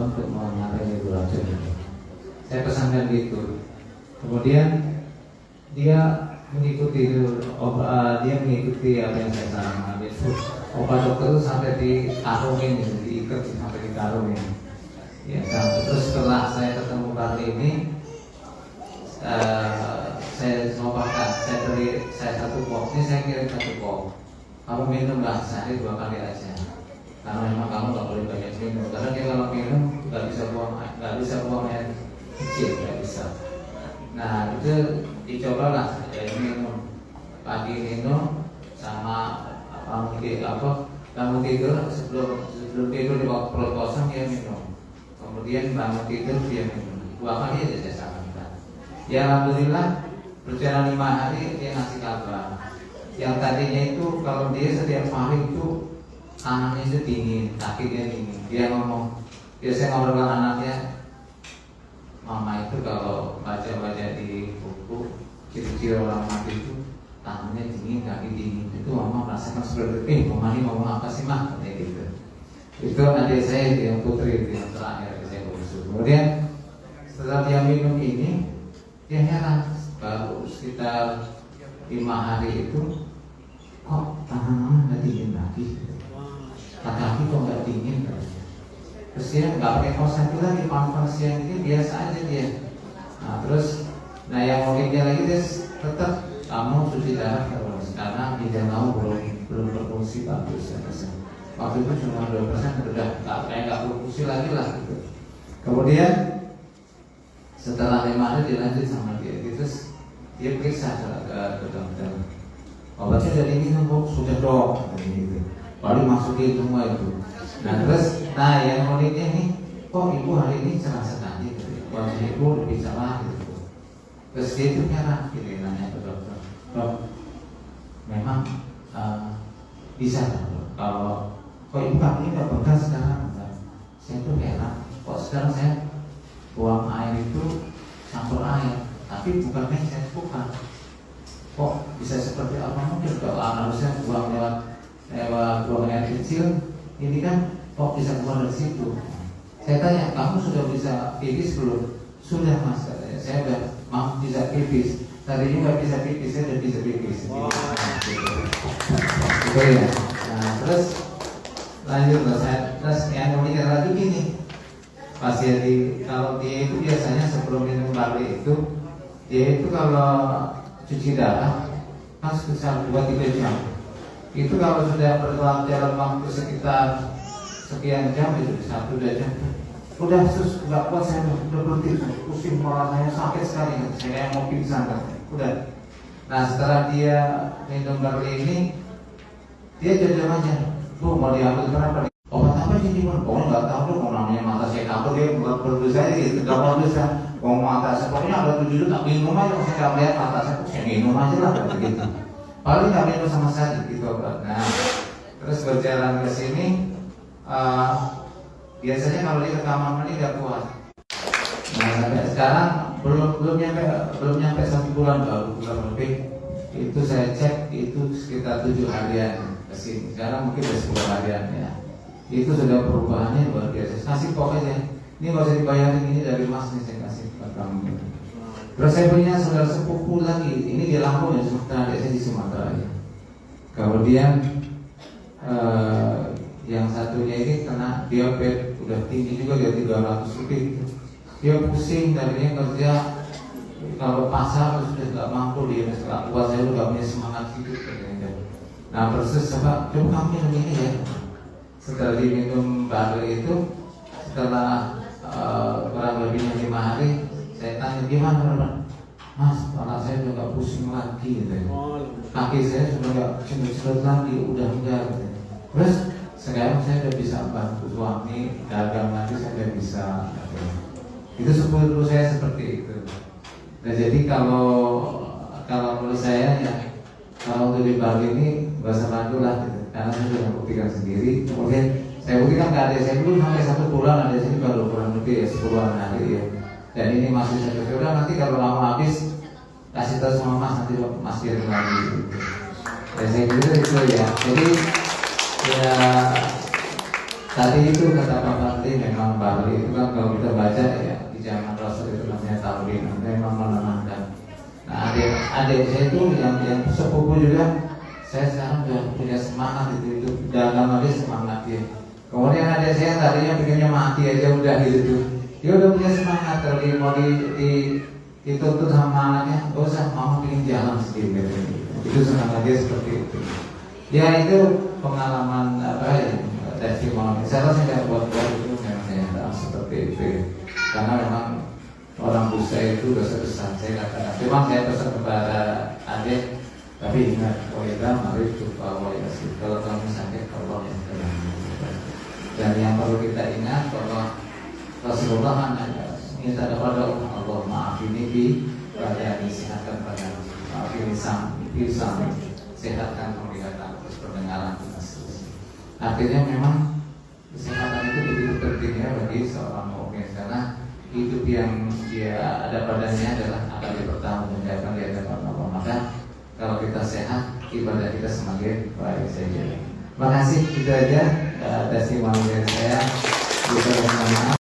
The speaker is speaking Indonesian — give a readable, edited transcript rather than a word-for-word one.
untuk mengatasi itu racun. Saya pesankan gitu. Kemudian dia mengikuti dia mengikuti apa yang saya sarankan. Itu obat dokter itu sampai dikarungin, diikat sampai dikarungin. Ya, terus setelah saya ketemu kali ini, saya ngomongkan, saya satu box ini saya kirim satu box. Kamu minumlah sehari 2 kali aja. Karena memang kamu nggak boleh banyak minum. Karena dia kalau minum nggak bisa buang air kecil, nggak bisa. Nah itu dicobalah, ya minum pagi minum sama bangun tidur sebelum tidur di waktu perut kosong dia minum. Kemudian bangun tidur dia minum 2 kali aja saya sarankan. Ya alhamdulillah berjalan 5 hari dia ngasih kabar. Yang tadinya itu kalau dia setiap hari itu tangannya itu dingin, kaki dia dingin. Dia ngomong, biasanya ngobrol dengan anaknya, mama itu kalau baca-baca di buku ciri-ciri orang mati itu tangannya dingin, kaki dingin. Itu mama merasakan seperti mama ini ngomong apa sih mah? Kayak gitu. Itu adik saya yang putri itu yang terakhir saya bungsu. Kemudian setelah dia minum ini, dia heran. Baru sekitar 5 hari itu kok tangan mama nggak dingin lagi, kaki kok nggak dingin. Terus dia nggak pakai kaos kaki lagi, pampers yang ini biasa aja dia. Nah yang uniknya lagi dia tetap kamu cuci darah terus karena ginjal kamu belum berfungsi bagus ya. Waktu itu cuma 2% udah nggak berfungsi lagi lah gitu. Kemudian setelah 5 hari dilanjut sama dia, terus dia periksa ke dokter. Obatnya dari ini sudah dok, gitu. Lalu masukin semua itu. Nah yang uniknya nih, kok ibu hari ini cerah sekali, gitu. Wajah ibu lebih cerah gitu. Terus dia itu heran, gitu, nanya ke dokter. Dok, memang bisa dok, kalau kok ibu kakinya nggak bekas sekarang? Saya tuh heran, kok sekarang saya buang air itu campur air, tapi bukan mencet, bukan. Kok bisa seperti apa mungkin kalau harusnya buang lewat buang air kecil, ini kan kok bisa keluar dari situ. Saya tanya, kamu sudah bisa pipis belum? Sudah mas, saya udah mau bisa pipis. Tadinya nggak bisa pipis, saya udah bisa pipis. Wow. Gitu ya. Nah terus lanjut terus yang uniknya lagi gini, pasien kalau dia itu biasanya sebelum minum barley itu, dia itu kalau cuci darah kan sekitar 2-3 jam. Itu kalau sudah berjalan waktu sekitar sekian jam itu 1-2 jam, udah sus nggak kuat saya udah berhenti, pusing malah saya sakit sekali, saya kayak mau pingsan kan. Udah. Nah setelah dia minum barley ini, dia jajang aja, bu mau diambil berapa? Obat apa sih ini? Pokoknya nggak tahu tuh, mau namanya mata saya kabur dia nggak berdosa gitu, nggak berdosa. Mau mata saya pokoknya ada 7 juta minum aja, saya nggak melihat mata saya minum aja lah begitu. Paling nggak minum sama sekali gitu obat. Nah terus berjalan ke sini, biasanya kalau dia ke kamar mandi nggak kuat. Nah sampai sekarang belum nyampe 1 bulan, baru bulan lebih. Itu saya cek itu sekitar 7 harian kesini. Sekarang mungkin udah 10 harian ya. Itu sudah perubahannya luar biasa. Kasih kok aja. Ini nggak usah dibayarin, ini dari mas nih saya kasih ke kamu. Terus saya punya saudara sepupu lagi. Ini di Lampung ya, Sumatera. Saya di Sumatera ya. Kemudian yang satunya ini kena diabetes, udah tinggi juga, dia 300 lebih. Dia pusing, tadinya kerja kalau pasar sudah nggak mampu, dia setelah kuat saya udah punya semangat hidup. Nah persis coba kamu minum ini ya. Setelah diminum barley itu, setelah kurang lebihnya 5 hari, saya tanya gimana mas, kepala saya udah nggak pusing lagi gitu. Kaki saya sudah nggak cendut-cendut lagi, udah enggak gitu. Terus sekarang saya udah bisa bantu suami dagang lagi, saya udah bisa gitu. Itu sebelum saya seperti itu. Nah jadi kalau menurut saya ya, kalau untuk di barley ini nggak usah bantu lah gitu. Karena saya sudah buktikan sendiri. Kemudian saya buktikan ke adik saya dulu sampai 1 bulan, adik saya baru kurang lebih ya 10-an hari ya. Dan ini masih saya udah nanti kalau lama habis kasih tahu sama mas, nanti mas kirim lagi gitu. Dan saya kira itu ya. Jadi ya tadi itu kata Pak Fadli memang bahwa Bali itu kan kalau kita baca ya di zaman Rasul itu namanya talwin, memang menenangkan. Nah adik saya itu yang sepupu juga, saya sekarang udah punya semangat itu dalam lagi semangat dia. Kemudian adik saya tadinya pengennya mati aja udah gitu, dia udah punya semangat. Kalau dia mau dituntut sama anaknya, gak usah, mama pengen jalan sendiri gitu. Itu semangat dia seperti itu. Ya itu pengalaman apa ya, testimoni. Saya rasa nggak buat itu memang saya seperti itu ya. Karena memang orang busa itu dosa besar, saya katakan. Cuma saya pesan kepada adik, tapi ingat, waidah mari coba waidah. Kalau kamu sakit, Allah yang tenang. Dan yang perlu kita ingat bahwa Rasulullah minta kepada Allah, maafini bi, pada disehatkan pada, maafini pisang, sehatkan penglihatan, terus pendengaran, dan seterusnya. Artinya memang kesehatan itu begitu pentingnya bagi seorang mukmin, karena hidup yang dia ada padanya adalah akan dipertanggungjawabkan di hadapan Allah. Maka kalau kita sehat, ibadah kita semakin baik saja. Makasih, itu aja testimoni dari saya.